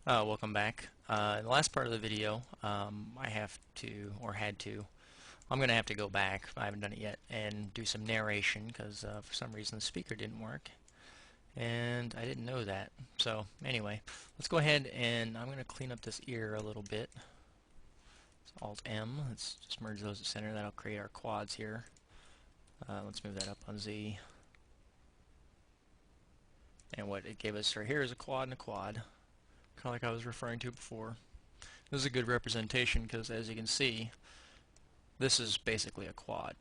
Welcome back. In the last part of the video, I have to, or had to, I'm going to have to go back, I haven't done it yet, and do some narration because for some reason the speaker didn't work, and I didn't know that. So anyway, let's go ahead and I'm going to clean up this ear a little bit. It's Alt-M, let's just merge those at center, that'll create our quads here. Let's move that up on Z. And what it gave us right here is a quad and a quad, kind of like I was referring to before. This is a good representation because, as you can see, this is basically a quad.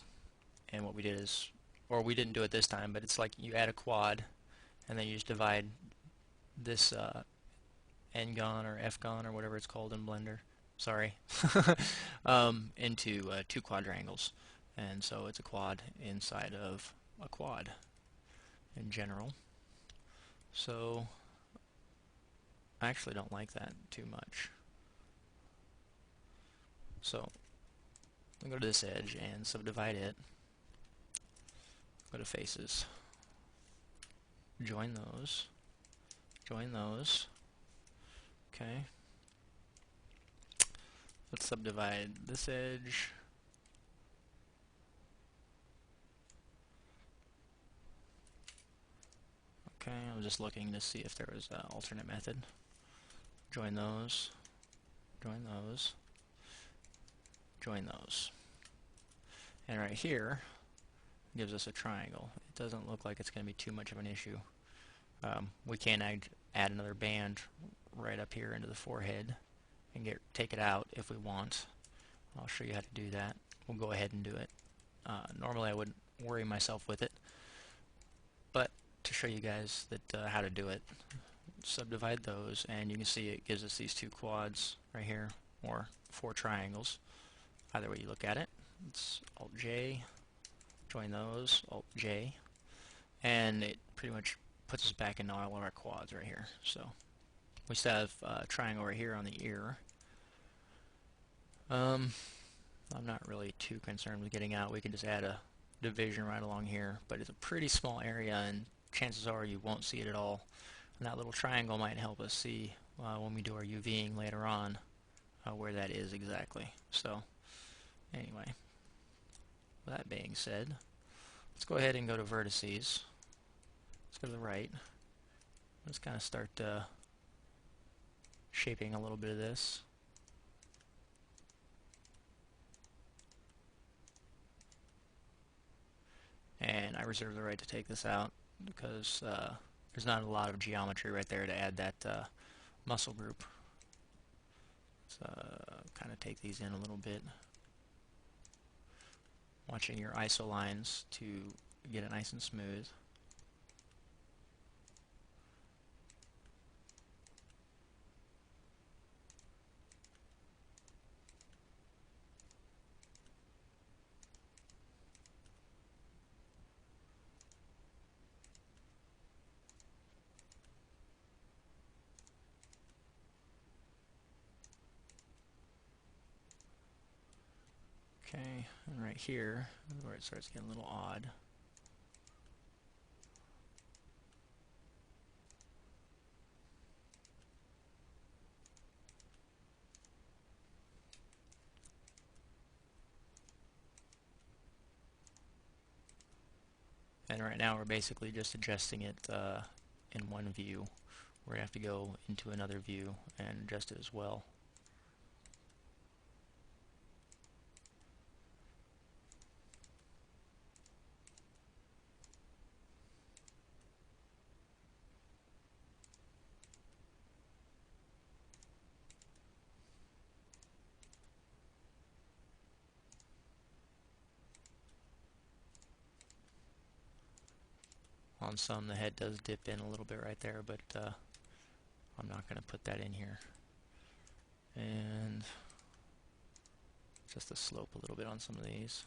And what we did is, or we didn't do it this time, but it's like you add a quad and then you just divide this N-gon or F-gon or whatever it's called in Blender, sorry, into two quadrangles. And so it's a quad inside of a quad in general. So I actually don't like that too much. So I'm going to go to this edge and subdivide it. Go to faces. Join those. Join those. Okay. Let's subdivide this edge. Okay, I'm just looking to see if there was an alternate method. Join those. Join those. Join those. And right here gives us a triangle. It doesn't look like it's going to be too much of an issue. We can add another band right up here into the forehead and take it out if we want. I'll show you how to do that. We'll go ahead and do it. Normally I wouldn't worry myself with it, but to show you guys that how to do it, subdivide those, and you can see it gives us these two quads right here, or four triangles. Either way you look at it. It's Alt-J, join those, Alt-J, and it pretty much puts us back into all of our quads right here. So we still have a triangle right here on the ear. I'm not really too concerned with getting out. We can just add a division right along here, but it's a pretty small area and chances are you won't see it at all. And that little triangle might help us see when we do our UVing later on where that is exactly. So anyway, with that being said, let's go ahead and go to vertices. Let's go to the right. Let's kind of start shaping a little bit of this. And I reserve the right to take this out because there's not a lot of geometry right there to add that muscle group. Let's kind of take these in a little bit. Watching your ISO lines to get it nice and smooth. Okay, and right here is where it starts getting a little odd. And right now we're basically just adjusting it in one view. We're going to have to go into another view and adjust it as well. On some the head does dip in a little bit right there, but I'm not going to put that in here. And just the slope a little bit on some of these.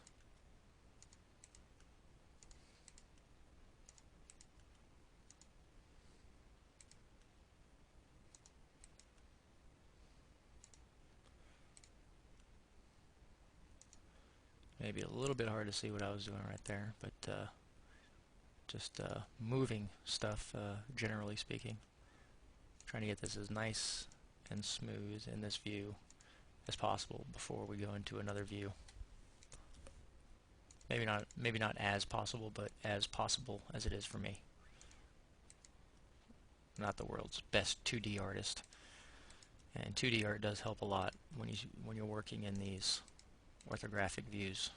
Maybe a little bit hard to see what I was doing right there, but just moving stuff, generally speaking. Trying to get this as nice and smooth in this view as possible before we go into another view. Maybe not as possible, but as possible as it is for me. Not the world's best 2D artist. And 2D art does help a lot when you're working in these orthographic views.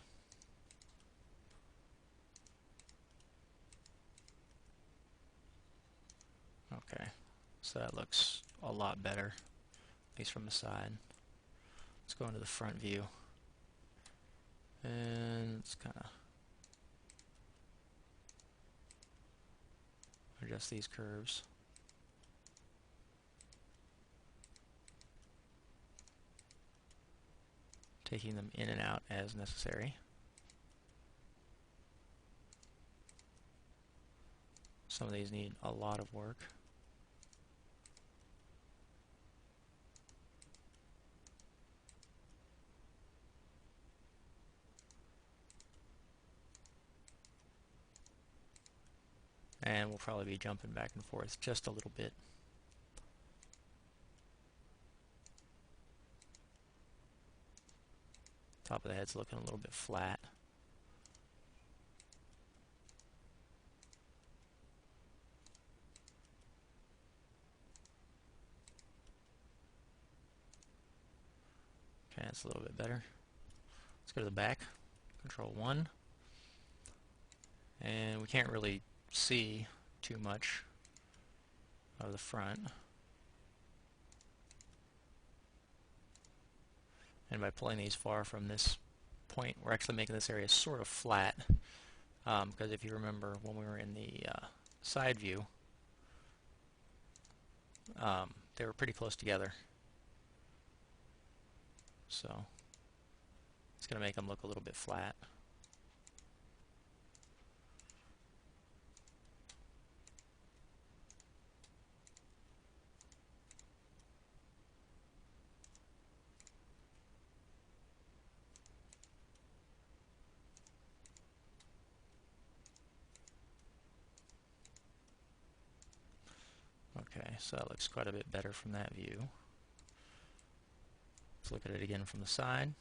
Okay, so that looks a lot better, at least from the side. Let's go into the front view. And let's kind of adjust these curves. Taking them in and out as necessary. Some of these need a lot of work. And we'll probably be jumping back and forth just a little bit. Top of the head's looking a little bit flat. Okay, that's a little bit better. Let's go to the back. Control 1. And we can't really see too much of the front. And by pulling these far from this point, we're actually making this area sort of flat. Because if you remember when we were in the side view, they were pretty close together. So it's going to make them look a little bit flat. Okay, so that looks quite a bit better from that view. Let's look at it again from the side.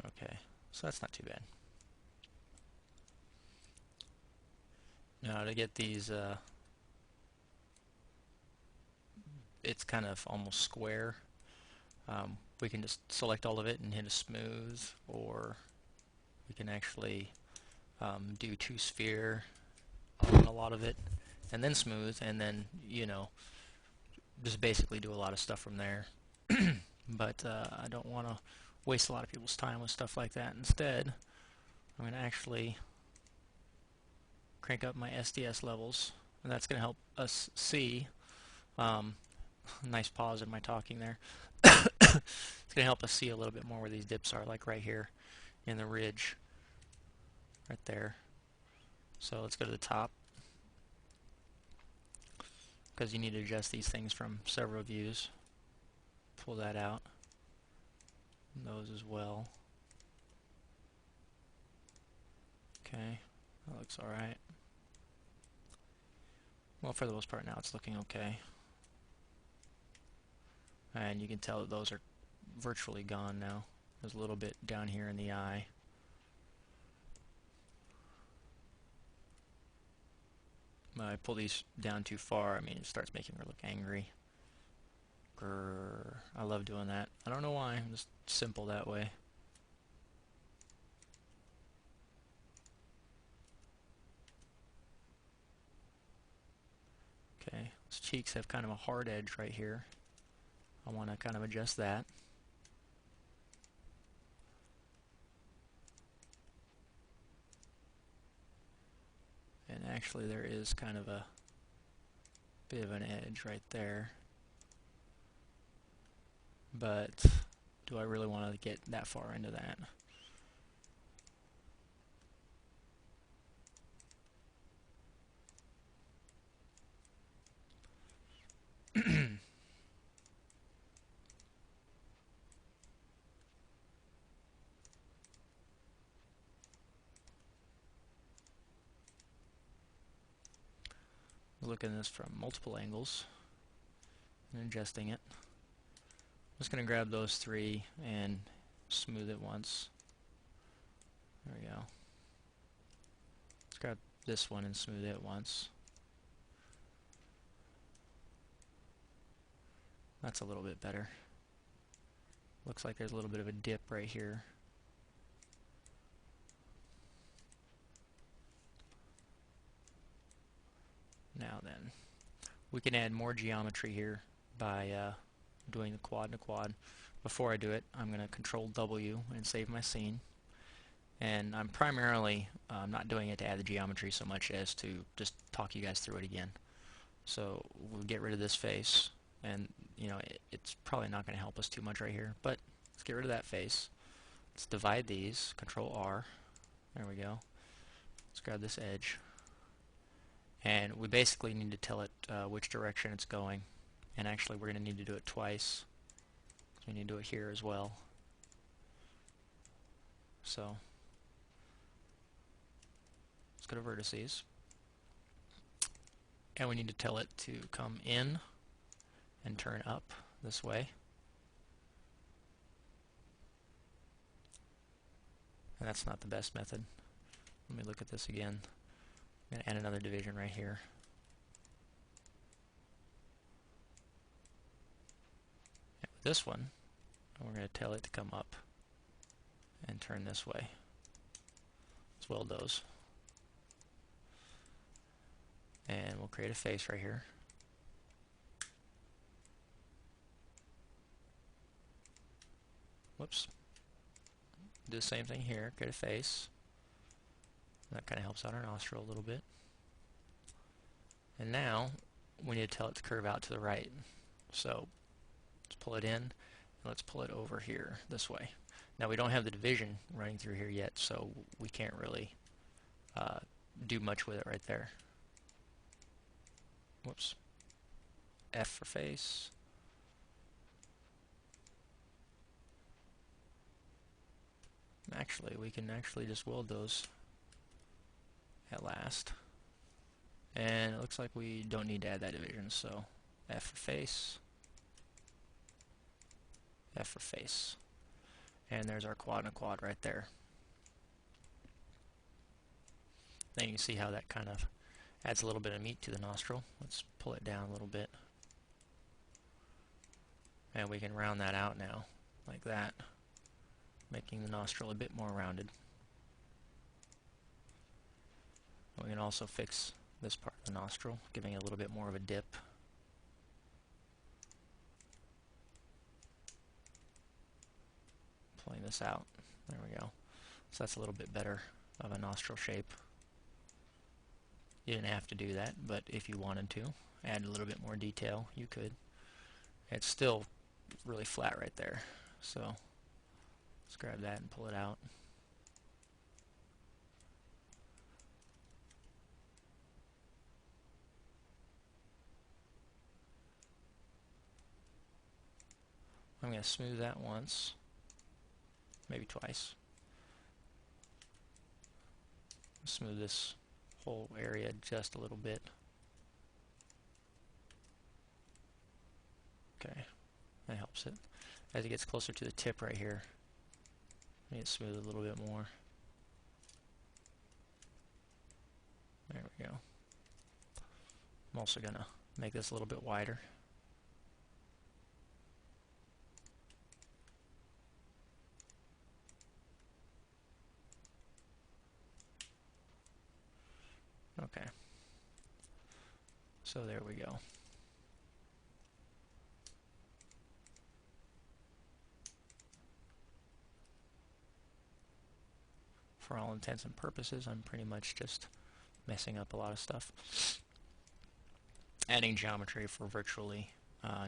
Okay, so that's not too bad. Now to get these, it's kind of almost square. We can just select all of it and hit a smooth, or we can actually do 2-sphere on a lot of it, and then smooth, and then, you know, just basically do a lot of stuff from there. But I don't want to waste a lot of people's time with stuff like that. Instead, I'm going to actually crank up my SDS levels, and that's going to help us see. Nice pause in my talking there. It's going to help us see a little bit more where these dips are, like right here in the ridge, right there. So let's go to the top, because you need to adjust these things from several views. Pull that out, and those as well. Okay, that looks alright. Well, for the most part now it's looking okay. And you can tell that those are virtually gone now. There's a little bit down here in the eye. When I pull these down too far, I mean, it starts making her look angry. Grrr. I love doing that. I don't know why, I'm just simple that way. Okay, his cheeks have kind of a hard edge right here. I want to kind of adjust that. And actually there is kind of a bit of an edge right there. But do I really want to get that far into that? look at this from multiple angles and adjusting it. I'm just going to grab those three and smooth it once. There we go. Let's grab this one and smooth it once. That's a little bit better. Looks like there's a little bit of a dip right here. Now then, we can add more geometry here by doing the quad and a quad. Before I do it, I'm going to Control W and save my scene. And I'm primarily not doing it to add the geometry so much as to just talk you guys through it again. So we'll get rid of this face, and you know it's probably not going to help us too much right here, but let's get rid of that face. Let's divide these, Control R. There we go. Let's grab this edge. And we basically need to tell it which direction it's going. And actually we're going to need to do it twice. So we need to do it here as well. So let's go to vertices. And we need to tell it to come in and turn up this way. And that's not the best method. Let me look at this again. I'm going to add another division right here. And with this one, we're going to tell it to come up and turn this way. Let's weld those. And we'll create a face right here. Whoops. Do the same thing here, create a face. That kind of helps out our nostril a little bit. And now we need to tell it to curve out to the right. So let's pull it in and let's pull it over here this way. Now we don't have the division running through here yet, so we can't really do much with it right there. Whoops. F for face. Actually, we can actually just weld those at last. And it looks like we don't need to add that division, so F for face, F for face. And there's our quad and a quad right there. Then you can see how that kind of adds a little bit of meat to the nostril. Let's pull it down a little bit. And we can round that out now, like that, making the nostril a bit more rounded. We can also fix this part of the nostril, giving it a little bit more of a dip. Pulling this out. There we go. So that's a little bit better of a nostril shape. You didn't have to do that, but if you wanted to add a little bit more detail, you could. It's still really flat right there. So let's grab that and pull it out. I'm going to smooth that once, maybe twice. Smooth this whole area just a little bit. Okay, that helps it. As it gets closer to the tip right here, I need to smooth it a little bit more. There we go. I'm also going to make this a little bit wider. Okay, so there we go. For all intents and purposes, I'm pretty much just messing up a lot of stuff. Adding geometry for virtually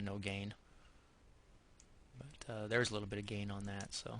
no gain. But there's a little bit of gain on that, so